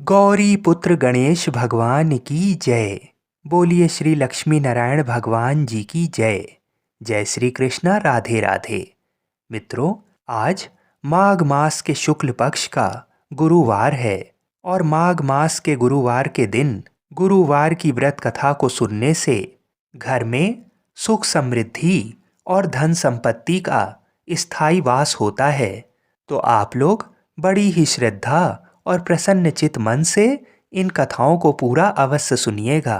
गौरी पुत्र गणेश भगवान की जय। बोलिए श्री लक्ष्मी नारायण भगवान जी की जय। जय श्री कृष्णा, राधे राधे। मित्रों, आज माघ मास के शुक्ल पक्ष का गुरुवार है और माघ मास के गुरुवार के दिन गुरुवार की व्रत कथा को सुनने से घर में सुख समृद्धि और धन संपत्ति का स्थायी वास होता है। तो आप लोग बड़ी ही श्रद्धा और प्रसन्नचित मन से इन कथाओं को पूरा अवश्य सुनिएगा।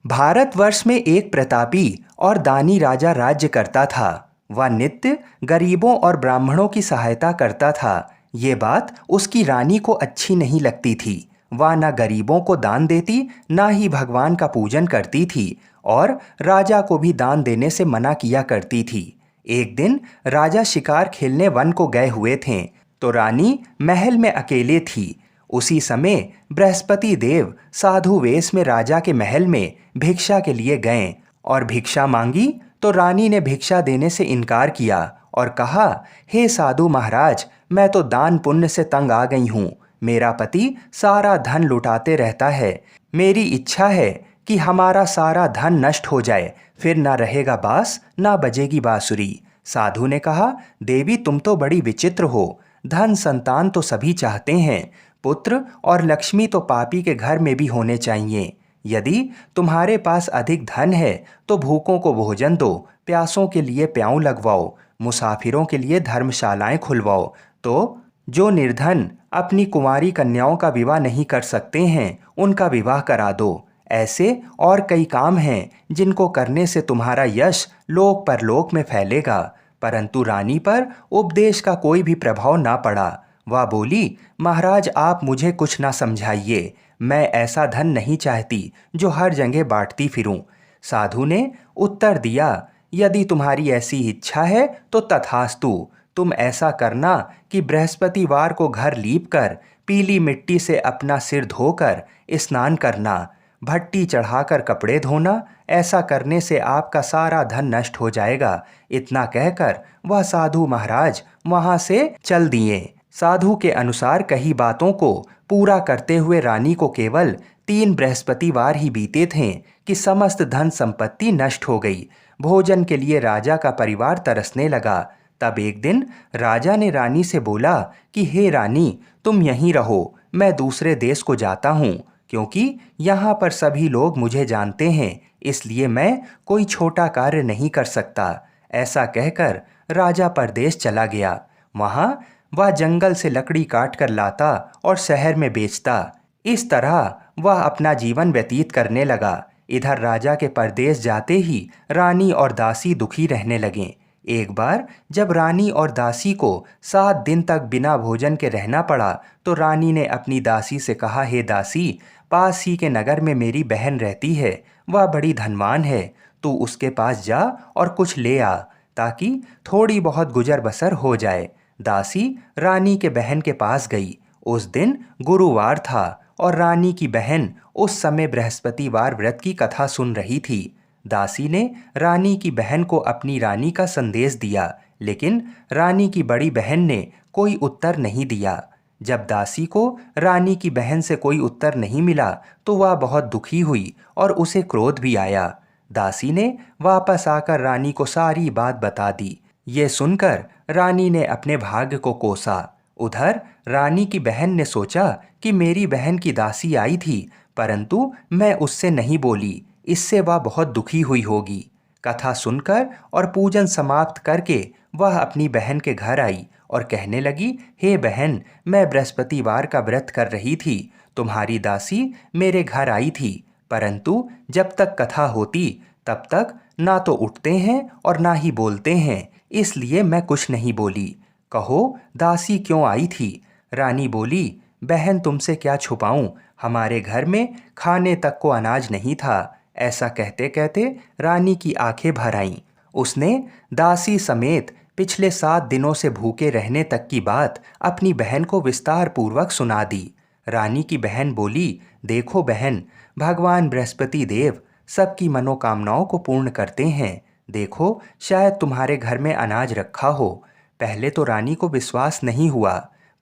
भारतवर्ष में एक प्रतापी और दानी राजा राज्य करता था। वह नित्य गरीबों और ब्राह्मणों की सहायता करता था। ये बात उसकी रानी को अच्छी नहीं लगती थी। वह न गरीबों को दान देती, ना ही भगवान का पूजन करती थी और राजा को भी दान देने से मना किया करती थी। एक दिन राजा शिकार खेलने वन को गए हुए थे, तो रानी महल में अकेले थी। उसी समय बृहस्पति देव साधु वेश में राजा के महल में भिक्षा के लिए गए और भिक्षा मांगी, तो रानी ने भिक्षा देने से इनकार किया और कहा, हे साधु महाराज, मैं तो दान पुण्य से तंग आ गई हूँ। मेरा पति सारा धन लुटाते रहता है। मेरी इच्छा है कि हमारा सारा धन नष्ट हो जाए, फिर ना रहेगा बांस ना बजेगी बांसुरी। साधु ने कहा, देवी तुम तो बड़ी विचित्र हो। धन संतान तो सभी चाहते हैं, पुत्र और लक्ष्मी तो पापी के घर में भी होने चाहिए। यदि तुम्हारे पास अधिक धन है तो भूखों को भोजन दो, प्यासों के लिए प्याऊ लगवाओ, मुसाफिरों के लिए धर्मशालाएं खुलवाओ। तो जो निर्धन अपनी कुंवारी कन्याओं का विवाह नहीं कर सकते हैं, उनका विवाह करा दो। ऐसे और कई काम हैं जिनको करने से तुम्हारा यश लोक परलोक में फैलेगा। परंतु रानी पर उपदेश का कोई भी प्रभाव ना पड़ा। वह बोली, महाराज आप मुझे कुछ ना समझाइए। मैं ऐसा धन नहीं चाहती जो हर जगह बांटती फिरूं। साधु ने उत्तर दिया, यदि तुम्हारी ऐसी इच्छा है तो तथास्तु। तुम ऐसा करना कि बृहस्पतिवार को घर लीप कर पीली मिट्टी से अपना सिर धोकर स्नान करना, भट्टी चढ़ाकर कपड़े धोना। ऐसा करने से आपका सारा धन नष्ट हो जाएगा। इतना कहकर वह साधु महाराज वहां से चल दिए। साधु के अनुसार कही बातों को पूरा करते हुए रानी को केवल 3 बृहस्पतिवार ही बीते थे कि समस्त धन संपत्ति नष्ट हो गई। भोजन के लिए राजा का परिवार तरसने लगा। तब एक दिन राजा ने रानी से बोला कि हे रानी, तुम यहीं रहो, मैं दूसरे देश को जाता हूँ, क्योंकि यहाँ पर सभी लोग मुझे जानते हैं, इसलिए मैं कोई छोटा कार्य नहीं कर सकता। ऐसा कहकर राजा परदेश चला गया। वहाँ वह जंगल से लकड़ी काट कर लाता और शहर में बेचता। इस तरह वह अपना जीवन व्यतीत करने लगा। इधर राजा के परदेश जाते ही रानी और दासी दुखी रहने लगे। एक बार जब रानी और दासी को 7 दिन तक बिना भोजन के रहना पड़ा, तो रानी ने अपनी दासी से कहा, हे दासी, पास ही के नगर में मेरी बहन रहती है, वह बड़ी धनवान है। तू उसके पास जा और कुछ ले आ, ताकि थोड़ी बहुत गुजर बसर हो जाए। दासी रानी के बहन के पास गई। उस दिन गुरुवार था और रानी की बहन उस समय बृहस्पतिवार व्रत की कथा सुन रही थी। दासी ने रानी की बहन को अपनी रानी का संदेश दिया, लेकिन रानी की बड़ी बहन ने कोई उत्तर नहीं दिया। जब दासी को रानी की बहन से कोई उत्तर नहीं मिला, तो वह बहुत दुखी हुई और उसे क्रोध भी आया। दासी ने वापस आकर रानी को सारी बात बता दी। ये सुनकर रानी ने अपने भाग्य को कोसा। उधर रानी की बहन ने सोचा कि मेरी बहन की दासी आई थी, परंतु मैं उससे नहीं बोली, इससे वह बहुत दुखी हुई होगी। कथा सुनकर और पूजन समाप्त करके वह अपनी बहन के घर आई और कहने लगी, हे बहन, मैं बृहस्पतिवार का व्रत कर रही थी। तुम्हारी दासी मेरे घर आई थी, परंतु जब तक कथा होती तब तक ना तो उठते हैं और ना ही बोलते हैं, इसलिए मैं कुछ नहीं बोली। कहो, दासी क्यों आई थी? रानी बोली, बहन तुमसे क्या छुपाऊं, हमारे घर में खाने तक को अनाज नहीं था। ऐसा कहते कहते रानी की आंखें भर आईं। उसने दासी समेत पिछले 7 दिनों से भूखे रहने तक की बात अपनी बहन को विस्तार पूर्वक सुना दी। रानी की बहन बोली, देखो बहन, भगवान बृहस्पति देव सबकी मनोकामनाओं को पूर्ण करते हैं। देखो, शायद तुम्हारे घर में अनाज रखा हो। पहले तो रानी को विश्वास नहीं हुआ,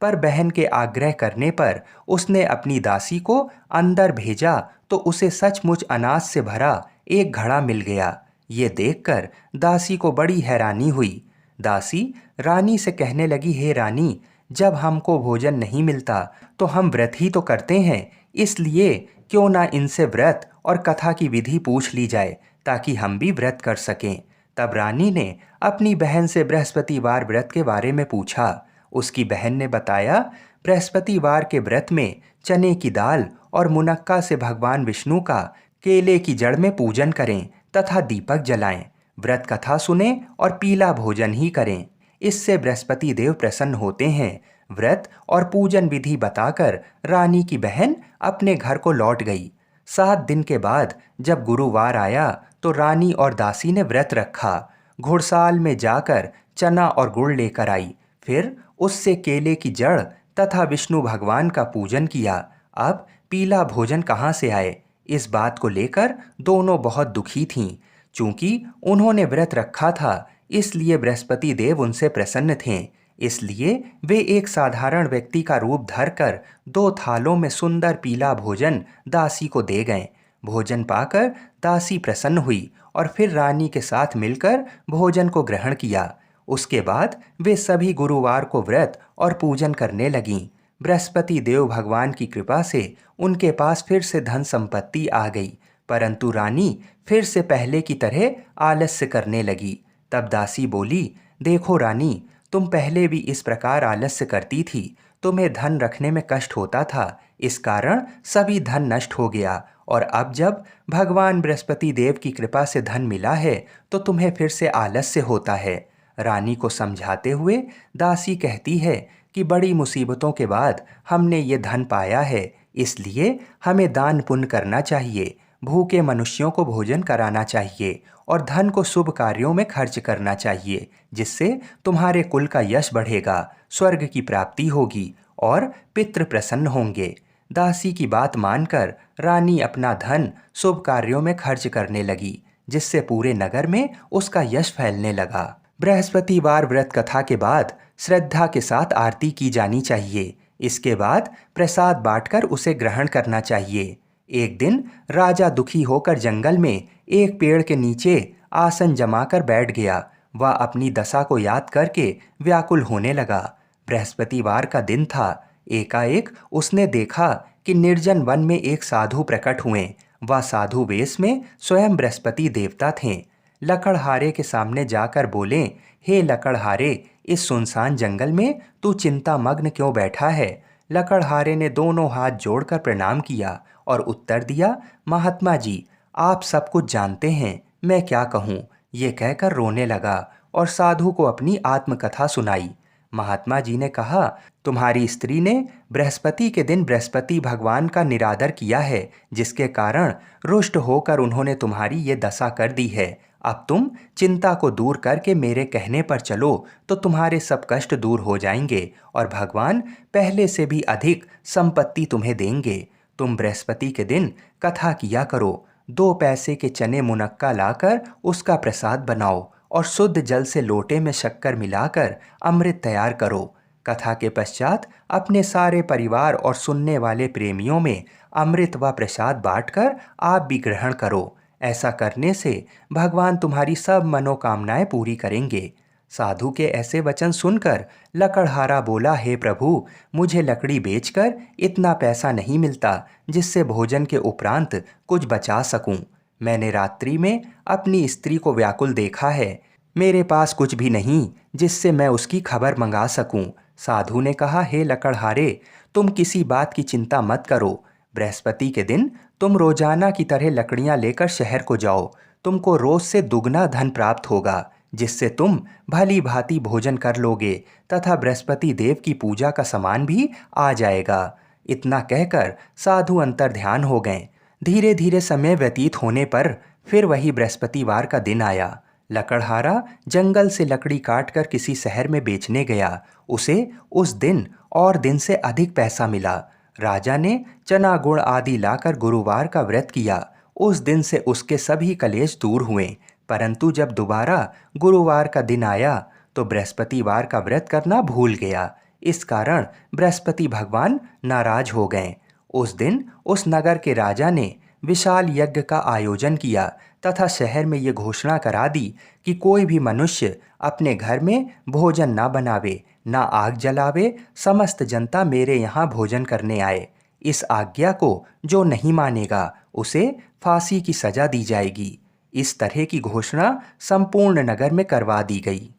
पर बहन के आग्रह करने पर उसने अपनी दासी को अंदर भेजा तो उसे सचमुच अनाज से भरा एक घड़ा मिल गया। ये देखकर दासी को बड़ी हैरानी हुई। दासी रानी से कहने लगी, हे रानी, जब हमको भोजन नहीं मिलता तो हम व्रत ही तो करते हैं, इसलिए क्यों ना इनसे व्रत और कथा की विधि पूछ ली जाए ताकि हम भी व्रत कर सकें। तब रानी ने अपनी बहन से बृहस्पतिवार व्रत के बारे में पूछा। उसकी बहन ने बताया, बृहस्पतिवार के व्रत में चने की दाल और मुनक्का से भगवान विष्णु का केले की जड़ में पूजन करें तथा दीपक जलाएं, व्रत कथा सुने और पीला भोजन ही करें। इससे बृहस्पति देव प्रसन्न होते हैं। व्रत और पूजन विधि बताकर रानी की बहन अपने घर को लौट गई। 7 दिन के बाद जब गुरुवार आया तो रानी और दासी ने व्रत रखा। घुड़साल में जाकर चना और गुड़ लेकर आई, फिर उससे केले की जड़ तथा विष्णु भगवान का पूजन किया। अब पीला भोजन कहाँ से आए, इस बात को लेकर दोनों बहुत दुखी थीं। चूंकि उन्होंने व्रत रखा था इसलिए बृहस्पति देव उनसे प्रसन्न थे, इसलिए वे एक साधारण व्यक्ति का रूप धरकर 2 थालों में सुंदर पीला भोजन दासी को दे गए। भोजन पाकर दासी प्रसन्न हुई और फिर रानी के साथ मिलकर भोजन को ग्रहण किया। उसके बाद वे सभी गुरुवार को व्रत और पूजन करने लगीं। बृहस्पति देव भगवान की कृपा से उनके पास फिर से धन संपत्ति आ गई, परंतु रानी फिर से पहले की तरह आलस्य करने लगी। तब दासी बोली, देखो रानी, तुम पहले भी इस प्रकार आलस्य करती थी, तुम्हें धन रखने में कष्ट होता था, इस कारण सभी धन नष्ट हो गया, और अब जब भगवान बृहस्पति देव की कृपा से धन मिला है तो तुम्हें फिर से आलस्य होता है। रानी को समझाते हुए दासी कहती है कि बड़ी मुसीबतों के बाद हमने ये धन पाया है, इसलिए हमें दान पुण्य करना चाहिए, भूखे मनुष्यों को भोजन कराना चाहिए और धन को शुभ कार्यों में खर्च करना चाहिए, जिससे तुम्हारे कुल का यश बढ़ेगा, स्वर्ग की प्राप्ति होगी और पितृ प्रसन्न होंगे। दासी की बात मानकर रानी अपना धन शुभ कार्यों में खर्च करने लगी, जिससे पूरे नगर में उसका यश फैलने लगा। बृहस्पतिवार व्रत कथा के बाद श्रद्धा के साथ आरती की जानी चाहिए। इसके बाद प्रसाद बांटकर उसे ग्रहण करना चाहिए। एक दिन राजा दुखी होकर जंगल में एक पेड़ के नीचे आसन जमाकर बैठ गया। वह अपनी दशा को याद करके व्याकुल होने लगा। बृहस्पतिवार का दिन था। एकाएक उसने देखा कि निर्जन वन में एक साधु प्रकट हुए। वह साधु वेश में स्वयं बृहस्पति देवता थे। लकड़हारे के सामने जाकर बोले, हे लकड़हारे, इस सुनसान जंगल में तू चिंता मग्न क्यों बैठा है? लकड़हारे ने दोनों हाथ जोड़कर प्रणाम किया और उत्तर दिया, महात्मा जी, आप सब कुछ जानते हैं, मैं क्या कहूँ। ये कहकर रोने लगा और साधु को अपनी आत्मकथा सुनाई। महात्मा जी ने कहा, तुम्हारी स्त्री ने बृहस्पति के दिन बृहस्पति भगवान का निरादर किया है, जिसके कारण रुष्ट होकर उन्होंने तुम्हारी ये दशा कर दी है। अब तुम चिंता को दूर करके मेरे कहने पर चलो तो तुम्हारे सब कष्ट दूर हो जाएंगे और भगवान पहले से भी अधिक संपत्ति तुम्हें देंगे। तुम बृहस्पति के दिन कथा किया करो। 2 पैसे के चने मुनक्का लाकर उसका प्रसाद बनाओ और शुद्ध जल से लोटे में शक्कर मिलाकर अमृत तैयार करो। कथा के पश्चात अपने सारे परिवार और सुनने वाले प्रेमियों में अमृत व प्रसाद बांटकर आप भी ग्रहण करो। ऐसा करने से भगवान तुम्हारी सब मनोकामनाएं पूरी करेंगे। साधु के ऐसे वचन सुनकर लकड़हारा बोला, हे प्रभु, मुझे लकड़ी बेचकर इतना पैसा नहीं मिलता जिससे भोजन के उपरांत कुछ बचा सकूं। मैंने रात्रि में अपनी स्त्री को व्याकुल देखा है, मेरे पास कुछ भी नहीं जिससे मैं उसकी खबर मंगा सकूं। साधु ने कहा, हे लकड़हारे, तुम किसी बात की चिंता मत करो। बृहस्पति के दिन तुम रोजाना की तरह लकड़ियां लेकर शहर को जाओ। तुमको रोज से दुगना धन प्राप्त होगा, जिससे तुम भली भांति भोजन कर लोगे तथा बृहस्पति देव की पूजा का सामान भी आ जाएगा। इतना कहकर साधु अंतर ध्यान हो गए। धीरे धीरे समय व्यतीत होने पर फिर वही बृहस्पतिवार का दिन आया। लकड़हारा जंगल से लकड़ी काटकर किसी शहर में बेचने गया। उसे उस दिन और दिन से अधिक पैसा मिला। राजा ने चना गुड़ आदि लाकर गुरुवार का व्रत किया। उस दिन से उसके सभी कलेश दूर हुए। परंतु जब दोबारा गुरुवार का दिन आया तो बृहस्पतिवार का व्रत करना भूल गया। इस कारण बृहस्पति भगवान नाराज हो गए। उस दिन उस नगर के राजा ने विशाल यज्ञ का आयोजन किया तथा शहर में ये घोषणा करा दी कि कोई भी मनुष्य अपने घर में भोजन ना बनावे, ना आग जलावे, समस्त जनता मेरे यहाँ भोजन करने आए। इस आज्ञा को जो नहीं मानेगा उसे फांसी की सजा दी जाएगी। इस तरह की घोषणा संपूर्ण नगर में करवा दी गई।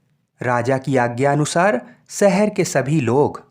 राजा की आज्ञा अनुसार शहर के सभी लोग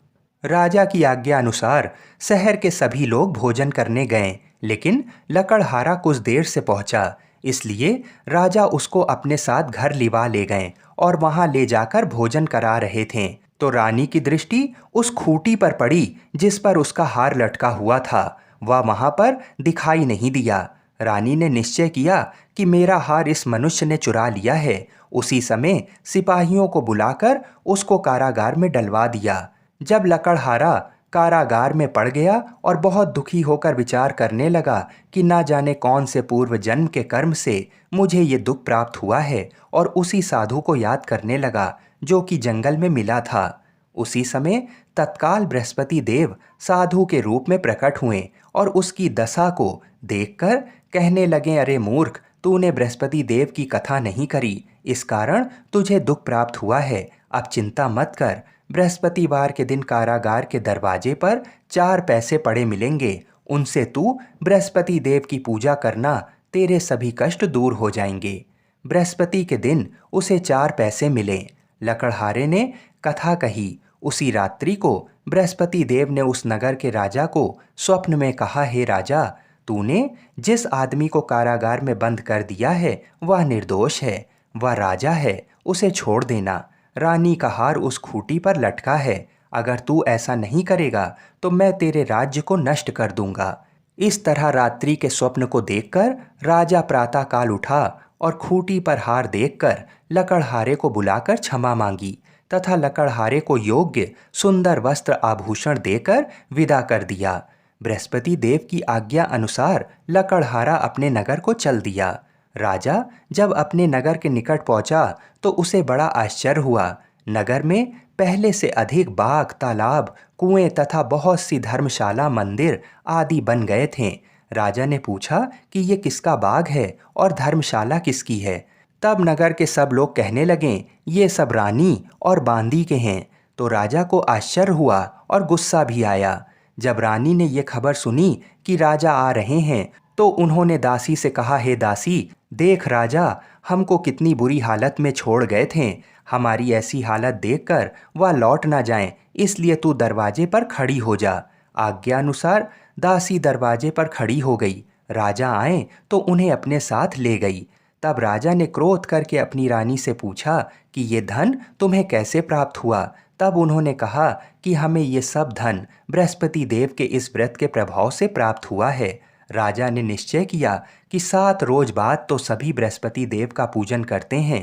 राजा की आज्ञा अनुसार शहर के सभी लोग भोजन करने गए, लेकिन लकड़हारा कुछ देर से पहुंचा, इसलिए राजा उसको अपने साथ घर लिवा ले गए और वहां ले जाकर भोजन करा रहे थे तो रानी की दृष्टि उस खूंटी पर पड़ी जिस पर उसका हार लटका हुआ था। वह वहां पर दिखाई नहीं दिया। रानी ने निश्चय किया कि मेरा हार इस मनुष्य ने चुरा लिया है। उसी समय सिपाहियों को बुलाकर उसको कारागार में डलवा दिया। जब लकड़हारा कारागार में पड़ गया और बहुत दुखी होकर विचार करने लगा कि ना जाने कौन से पूर्व जन्म के कर्म से मुझे ये दुख प्राप्त हुआ है, और उसी साधु को याद करने लगा जो कि जंगल में मिला था। उसी समय तत्काल बृहस्पति देव साधु के रूप में प्रकट हुए और उसकी दशा को देखकर कहने लगे, अरे मूर्ख, तूने बृहस्पति देव की कथा नहीं करी, इस कारण तुझे दुख प्राप्त हुआ है। अब चिंता मत कर, बृहस्पतिवार के दिन कारागार के दरवाजे पर 4 पैसे पड़े मिलेंगे, उनसे तू बृहस्पति देव की पूजा करना, तेरे सभी कष्ट दूर हो जाएंगे। बृहस्पति के दिन उसे 4 पैसे मिले। लकड़हारे ने कथा कही। उसी रात्रि को बृहस्पति देव ने उस नगर के राजा को स्वप्न में कहा, हे राजा, तूने जिस आदमी को कारागार में बंद कर दिया है वह निर्दोष है, वह राजा है, उसे छोड़ देना। रानी का हार उस खूंटी पर लटका है, अगर तू ऐसा नहीं करेगा तो मैं तेरे राज्य को नष्ट कर दूंगा। इस तरह रात्रि के स्वप्न को देखकर राजा प्रातःकाल उठा और खूंटी पर हार देखकर लकड़हारे को बुलाकर क्षमा मांगी तथा लकड़हारे को योग्य सुंदर वस्त्र आभूषण देकर विदा कर दिया। बृहस्पति देव की आज्ञा अनुसार लकड़हारा अपने नगर को चल दिया। राजा जब अपने नगर के निकट पहुंचा तो उसे बड़ा आश्चर्य हुआ। नगर में पहले से अधिक बाग, तालाब, कुएं तथा बहुत सी धर्मशाला, मंदिर आदि बन गए थे। राजा ने पूछा कि ये किसका बाग है और धर्मशाला किसकी है। तब नगर के सब लोग कहने लगे, ये सब रानी और बांदी के हैं। तो राजा को आश्चर्य हुआ और गुस्सा भी आया। जब रानी ने ये खबर सुनी कि राजा आ रहे हैं तो उन्होंने दासी से कहा, हे दासी, देख राजा हमको कितनी बुरी हालत में छोड़ गए थे। हमारी ऐसी हालत देखकर वह लौट ना जाएं, इसलिए तू दरवाजे पर खड़ी हो जा। आज्ञा अनुसार दासी दरवाजे पर खड़ी हो गई। राजा आए तो उन्हें अपने साथ ले गई। तब राजा ने क्रोध करके अपनी रानी से पूछा कि ये धन तुम्हें कैसे प्राप्त हुआ। तब उन्होंने कहा कि हमें ये सब धन बृहस्पति देव के इस व्रत के प्रभाव से प्राप्त हुआ है। राजा ने निश्चय किया कि 7 रोज बाद तो सभी बृहस्पति देव का पूजन करते हैं,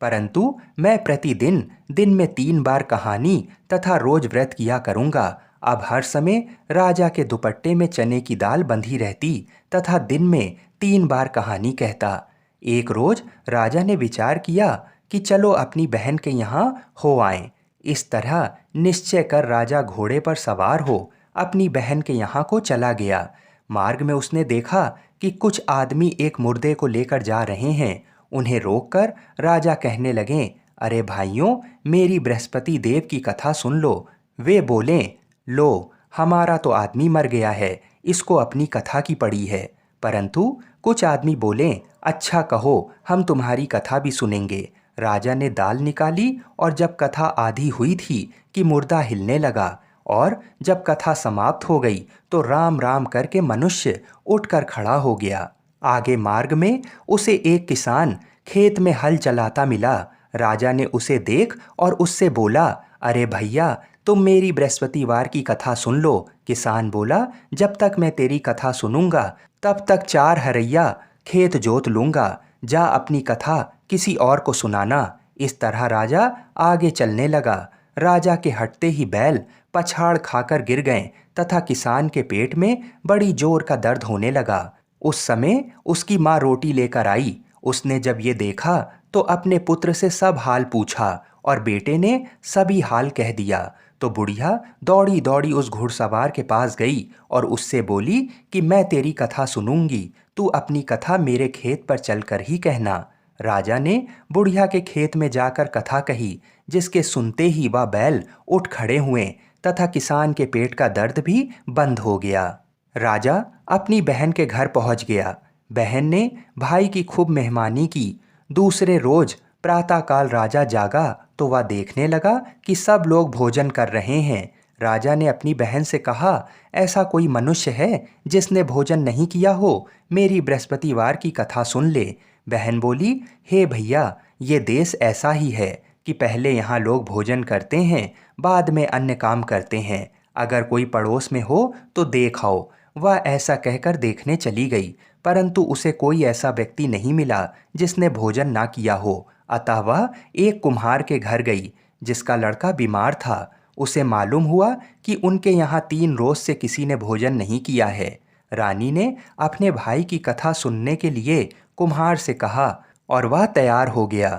परंतु मैं प्रतिदिन दिन में 3 बार कहानी तथा रोज व्रत किया करूंगा। अब हर समय राजा के दुपट्टे में चने की दाल बंधी रहती तथा दिन में 3 बार कहानी कहता। एक रोज राजा ने विचार किया कि चलो अपनी बहन के यहाँ हो आएं। इस तरह निश्चय कर राजा घोड़े पर सवार हो अपनी बहन के यहाँ को चला गया। मार्ग में उसने देखा कि कुछ आदमी एक मुर्दे को लेकर जा रहे हैं। उन्हें रोककर राजा कहने लगे, अरे भाइयों, मेरी बृहस्पति देव की कथा सुन लो। वे बोले, लो, हमारा तो आदमी मर गया है, इसको अपनी कथा की पड़ी है। परंतु कुछ आदमी बोले, अच्छा कहो, हम तुम्हारी कथा भी सुनेंगे। राजा ने दाल निकाली और जब कथा आधी हुई थी कि मुर्दा हिलने लगा, और जब कथा समाप्त हो गई तो राम राम करके मनुष्य उठकर खड़ा हो गया। आगे मार्ग में उसे एक किसान खेत में हल चलाता मिला। राजा ने उसे देख और उससे बोला, अरे भैया, तुम मेरी बृहस्पतिवार की कथा सुन लो। किसान बोला, जब तक मैं तेरी कथा सुनूंगा तब तक 4 हरैया खेत जोत लूंगा। जा अपनी कथा किसी और को सुनाना। इस तरह राजा आगे चलने लगा। राजा के हटते ही बैल पछाड़ खाकर गिर गए तथा किसान के पेट में बड़ी जोर का दर्द होने लगा। उस समय उसकी माँ रोटी लेकर आई। उसने जब ये देखा तो अपने पुत्र से सब हाल पूछा और बेटे ने सभी हाल कह दिया। तो बुढ़िया दौड़ी दौड़ी उस घुड़सवार के पास गई और उससे बोली कि मैं तेरी कथा सुनूंगी, तू अपनी कथा मेरे खेत पर चलकर ही कहना। राजा ने बुढ़िया के खेत में जाकर कथा कही, जिसके सुनते ही वह बैल उठ खड़े हुए तथा किसान के पेट का दर्द भी बंद हो गया। राजा अपनी बहन के घर पहुंच गया। बहन ने भाई की खूब मेहमानी की। दूसरे रोज प्रातःकाल राजा जागा तो वह देखने लगा कि सब लोग भोजन कर रहे हैं। राजा ने अपनी बहन से कहा, ऐसा कोई मनुष्य है जिसने भोजन नहीं किया हो? मेरी बृहस्पतिवार की कथा सुन ले। बहन बोली, हे भैया, ये देश ऐसा ही है कि पहले यहाँ लोग भोजन करते हैं, बाद में अन्य काम करते हैं। अगर कोई पड़ोस में हो तो देख आओ। वह ऐसा कहकर देखने चली गई, परंतु उसे कोई ऐसा व्यक्ति नहीं मिला जिसने भोजन ना किया हो। अतः वह एक कुम्हार के घर गई जिसका लड़का बीमार था। उसे मालूम हुआ कि उनके यहाँ 3 रोज से किसी ने भोजन नहीं किया है। रानी ने अपने भाई की कथा सुनने के लिए कुम्हार से कहा और वह तैयार हो गया।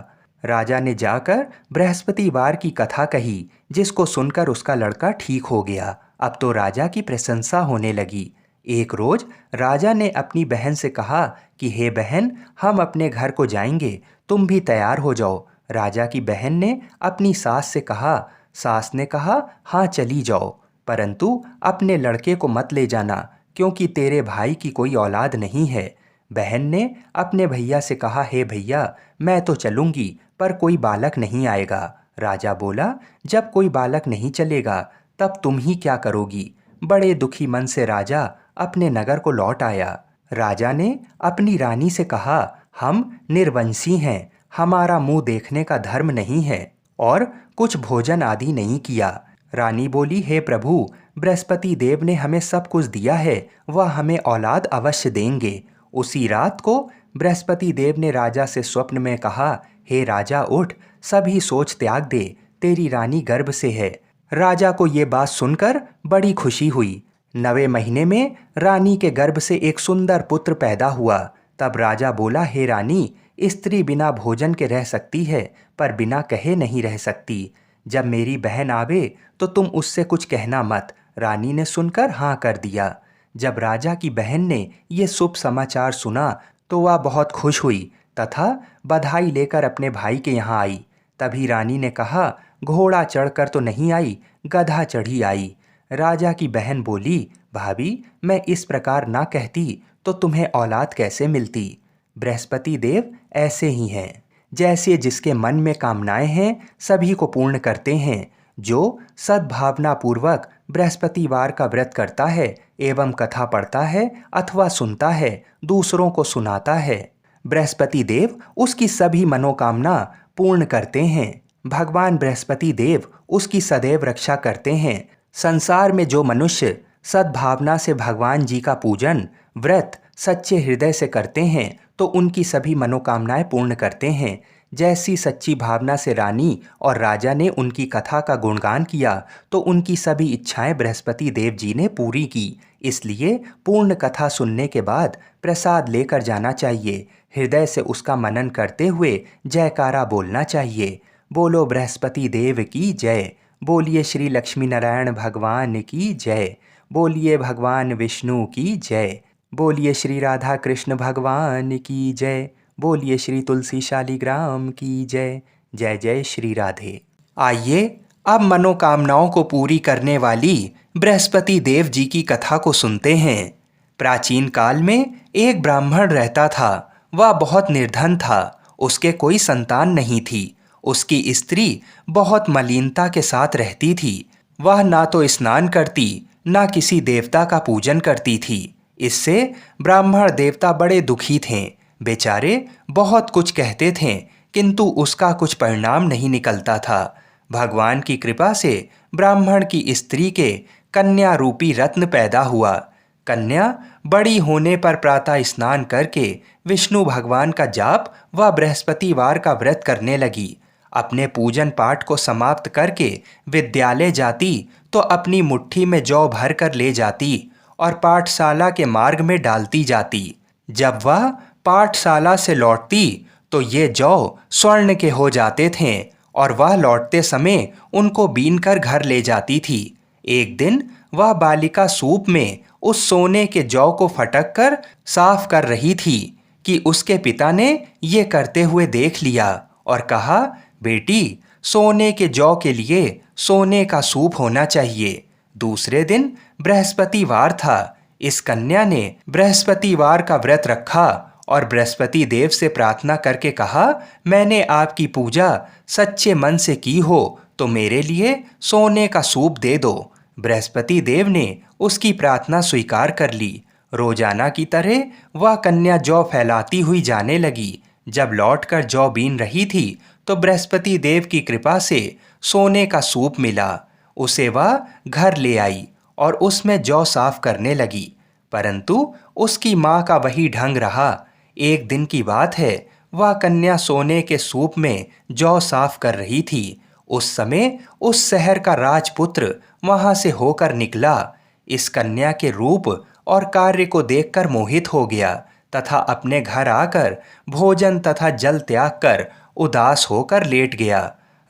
राजा ने जाकर बृहस्पतिवार की कथा कही, जिसको सुनकर उसका लड़का ठीक हो गया। अब तो राजा की प्रशंसा होने लगी। एक रोज राजा ने अपनी बहन से कहा कि हे बहन, हम अपने घर को जाएंगे, तुम भी तैयार हो जाओ। राजा की बहन ने अपनी सास से कहा। सास ने कहा, हाँ चली जाओ, परंतु अपने लड़के को मत ले जाना, क्योंकि तेरे भाई की कोई औलाद नहीं है। बहन ने अपने भैया से कहा, हे भैया, मैं तो चलूंगी, पर कोई बालक नहीं आएगा। राजा बोला, जब कोई बालक नहीं चलेगा तब तुम ही क्या करोगी? बड़े दुखी मन से राजा अपने नगर को लौट आया। राजा ने अपनी रानी से कहा, हम निर्वंशी हैं, हमारा मुंह देखने का धर्म नहीं है और कुछ भोजन आदि नहीं किया। रानी बोली, हे प्रभु, बृहस्पति देव ने हमें सब कुछ दिया है, वह हमें औलाद अवश्य देंगे। उसी रात को बृहस्पति देव ने राजा से स्वप्न में कहा, हे राजा उठ, सभी सोच त्याग दे, तेरी रानी गर्भ से है। राजा को ये बात सुनकर बड़ी खुशी हुई। 9वें महीने में रानी के गर्भ से एक सुंदर पुत्र पैदा हुआ। तब राजा बोला, हे रानी, स्त्री बिना भोजन के रह सकती है, पर बिना कहे नहीं रह सकती। जब मेरी बहन आवे तो तुम उससे कुछ कहना मत। रानी ने सुनकर हाँ कर दिया। जब राजा की बहन ने ये शुभ समाचार सुना तो वह बहुत खुश हुई तथा बधाई लेकर अपने भाई के यहाँ आई। तभी रानी ने कहा, घोड़ा चढ़कर तो नहीं आई, गधा चढ़ी आई। राजा की बहन बोली, भाभी, मैं इस प्रकार ना कहती तो तुम्हें औलाद कैसे मिलती? बृहस्पति देव ऐसे ही हैं, जैसे जिसके मन में कामनाएं हैं सभी को पूर्ण करते हैं। जो सद्भावना पूर्वक बृहस्पतिवार का व्रत करता है एवं कथा पढ़ता है अथवा सुनता है, दूसरों को सुनाता है, बृहस्पति देव उसकी सभी मनोकामना पूर्ण करते हैं। भगवान बृहस्पति देव उसकी सदैव रक्षा करते हैं। संसार में जो मनुष्य सद्भावना से भगवान जी का पूजन व्रत सच्चे हृदय से करते हैं तो उनकी सभी मनोकामनाएं पूर्ण करते हैं। जैसी सच्ची भावना से रानी और राजा ने उनकी कथा का गुणगान किया तो उनकी सभी इच्छाएं बृहस्पति देव जी ने पूरी की। इसलिए पूर्ण कथा सुनने के बाद प्रसाद लेकर जाना चाहिए। हृदय से उसका मनन करते हुए जयकारा बोलना चाहिए। बोलो बृहस्पति देव की जय। बोलिए श्री लक्ष्मी नारायण भगवान की जय। बोलिए भगवान विष्णु की जय। बोलिए श्री राधा कृष्ण भगवान की जय। बोलिए श्री तुलसी शालिग्राम की जय। जय जय श्री राधे। आइए अब मनोकामनाओं को पूरी करने वाली बृहस्पति देव जी की कथा को सुनते हैं। प्राचीन काल में एक ब्राह्मण रहता था। वह बहुत निर्धन था। उसके कोई संतान नहीं थी। उसकी स्त्री बहुत मलिनता के साथ रहती थी। वह ना तो स्नान करती, ना किसी देवता का पूजन करती थी। इससे ब्राह्मण देवता बड़े दुखी थे। बेचारे बहुत कुछ कहते थे, किंतु उसका कुछ परिणाम नहीं निकलता था। भगवान की कृपा से ब्राह्मण की स्त्री के कन्या रूपी रत्न पैदा हुआ। कन्या बड़ी होने पर प्रातः स्नान करके विष्णु भगवान का जाप व बृहस्पतिवार का व्रत करने लगी। अपने पूजन पाठ को समाप्त करके विद्यालय जाती तो अपनी मुट्ठी में जौ भर कर ले जाती और पाठशाला के मार्ग में डालती जाती। जब वह पाठशाला से लौटती तो ये जौ स्वर्ण के हो जाते थे और वह लौटते समय उनको बीनकर घर ले जाती थी। एक दिन वह बालिका सूप में उस सोने के जौ को फटक कर साफ कर रही थी कि उसके पिता ने ये करते हुए देख लिया और कहा, बेटी, सोने के जौ के लिए सोने का सूप होना चाहिए। दूसरे दिन बृहस्पतिवार था। इस कन्या ने बृहस्पतिवार का व्रत रखा और बृहस्पति देव से प्रार्थना करके कहा, मैंने आपकी पूजा सच्चे मन से की हो तो मेरे लिए सोने का सूप दे दो। बृहस्पति देव ने उसकी प्रार्थना स्वीकार कर ली। रोजाना की तरह वह कन्या जौ फैलाती हुई जाने लगी। जब लौटकर जौ बीन रही थी तो बृहस्पति देव की कृपा से सोने का सूप मिला। उसे वह घर ले आई और उसमें जौ साफ करने लगी, परंतु उसकी माँ का वही ढंग रहा। एक दिन की बात है, वह कन्या सोने के सूप में जौ साफ कर रही थी। उस समय उस शहर का राजपुत्र वहां से होकर निकला। इस कन्या के रूप और कार्य को देखकर मोहित हो गया तथा अपने घर आकर भोजन तथा जल त्याग कर उदास होकर लेट गया।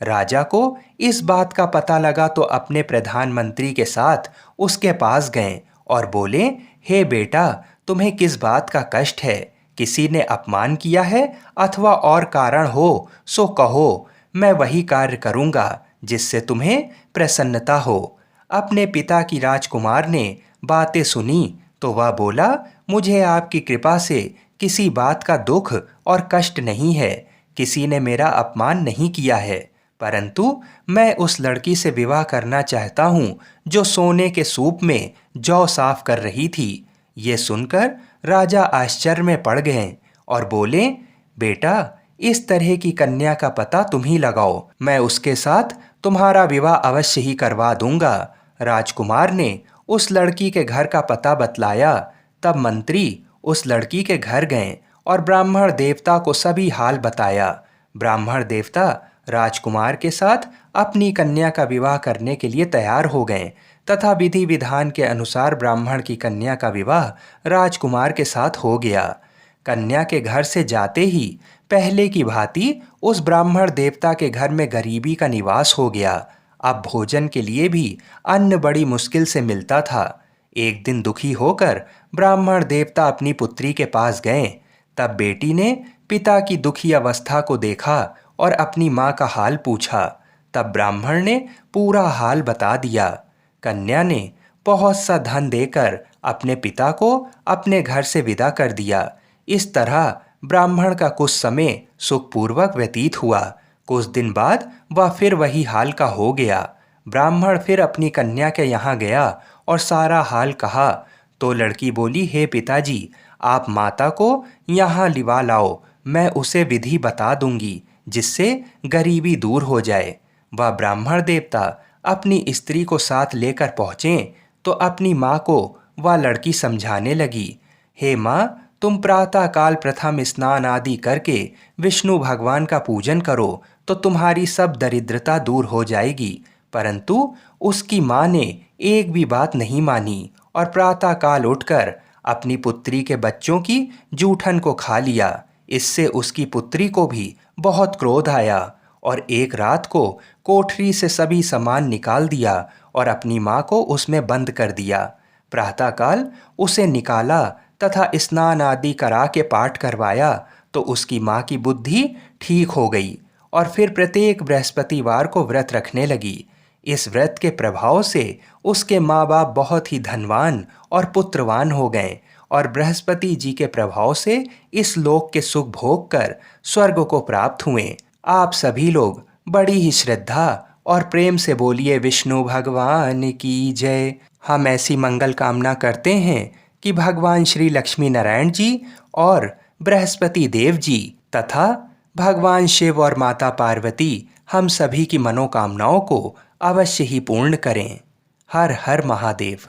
राजा को इस बात का पता लगा तो अपने प्रधानमंत्री के साथ उसके पास गए और बोले, हे बेटा, तुम्हें किस बात का कष्ट है? किसी ने अपमान किया है अथवा और कारण हो सो कहो, मैं वही कार्य करूँगा जिससे तुम्हें प्रसन्नता हो। अपने पिता की राजकुमार ने बातें सुनी तो वह बोला, मुझे आपकी कृपा से किसी बात का दुख और कष्ट नहीं है। किसी ने मेरा अपमान नहीं किया है, परंतु मैं उस लड़की से विवाह करना चाहता हूँ जो सोने के सूप में जौ साफ कर रही थी। ये सुनकर राजा आश्चर्य में पड़ गए और बोले, बेटा, इस तरह की कन्या का पता तुम ही लगाओ, मैं उसके साथ तुम्हारा विवाह अवश्य ही करवा दूंगा। राजकुमार ने उस लड़की के घर का पता बतलाया। तब मंत्री उस लड़की के घर गए और ब्राह्मण देवता को सभी हाल बताया। ब्राह्मण देवता राजकुमार के साथ अपनी कन्या का विवाह करने के लिए तैयार हो गए तथा विधि विधान के अनुसार ब्राह्मण की कन्या का विवाह राजकुमार के साथ हो गया। कन्या के घर से जाते ही पहले की भांति उस ब्राह्मण देवता के घर में गरीबी का निवास हो गया। अब भोजन के लिए भी अन्न बड़ी मुश्किल से मिलता था। एक दिन दुखी होकर ब्राह्मण देवता अपनी पुत्री के पास गए। तब बेटी ने पिता की दुखी अवस्था को देखा और अपनी माँ का हाल पूछा। तब ब्राह्मण ने पूरा हाल बता दिया। कन्या ने बहुत सा धन देकर अपने पिता को अपने घर से विदा कर दिया। इस तरह ब्राह्मण का कुछ समय सुखपूर्वक व्यतीत हुआ। कुछ दिन बाद वह फिर वही हाल का हो गया। ब्राह्मण फिर अपनी कन्या के यहाँ गया और सारा हाल कहा तो लड़की बोली, हे पिताजी, आप माता को यहाँ लिवा लाओ, मैं उसे विधि बता दूंगी जिससे गरीबी दूर हो जाए। वह ब्राह्मण देवता अपनी स्त्री को साथ लेकर पहुँचे तो अपनी माँ को वह लड़की समझाने लगी, हे माँ, तुम प्रातः काल प्रथम स्नान आदि करके विष्णु भगवान का पूजन करो तो तुम्हारी सब दरिद्रता दूर हो जाएगी। परंतु उसकी माँ ने एक भी बात नहीं मानी और प्रातः काल उठकर अपनी पुत्री के बच्चों की जूठन को खा लिया। इससे उसकी पुत्री को भी बहुत क्रोध आया और एक रात को कोठरी से सभी सामान निकाल दिया और अपनी माँ को उसमें बंद कर दिया। प्रातःकाल उसे निकाला तथा स्नान आदि करा के पाठ करवाया तो उसकी माँ की बुद्धि ठीक हो गई और फिर प्रत्येक बृहस्पतिवार को व्रत रखने लगी। इस व्रत के प्रभाव से उसके माँ बाप बहुत ही धनवान और पुत्रवान हो गए और बृहस्पति जी के प्रभाव से इस लोक के सुख भोग कर स्वर्ग को प्राप्त हुए। आप सभी लोग बड़ी ही श्रद्धा और प्रेम से बोलिए विष्णु भगवान की जय। हम ऐसी मंगल कामना करते हैं कि भगवान श्री लक्ष्मी नारायण जी और बृहस्पति देव जी तथा भगवान शिव और माता पार्वती हम सभी की मनोकामनाओं को अवश्य ही पूर्ण करें। हर हर महादेव।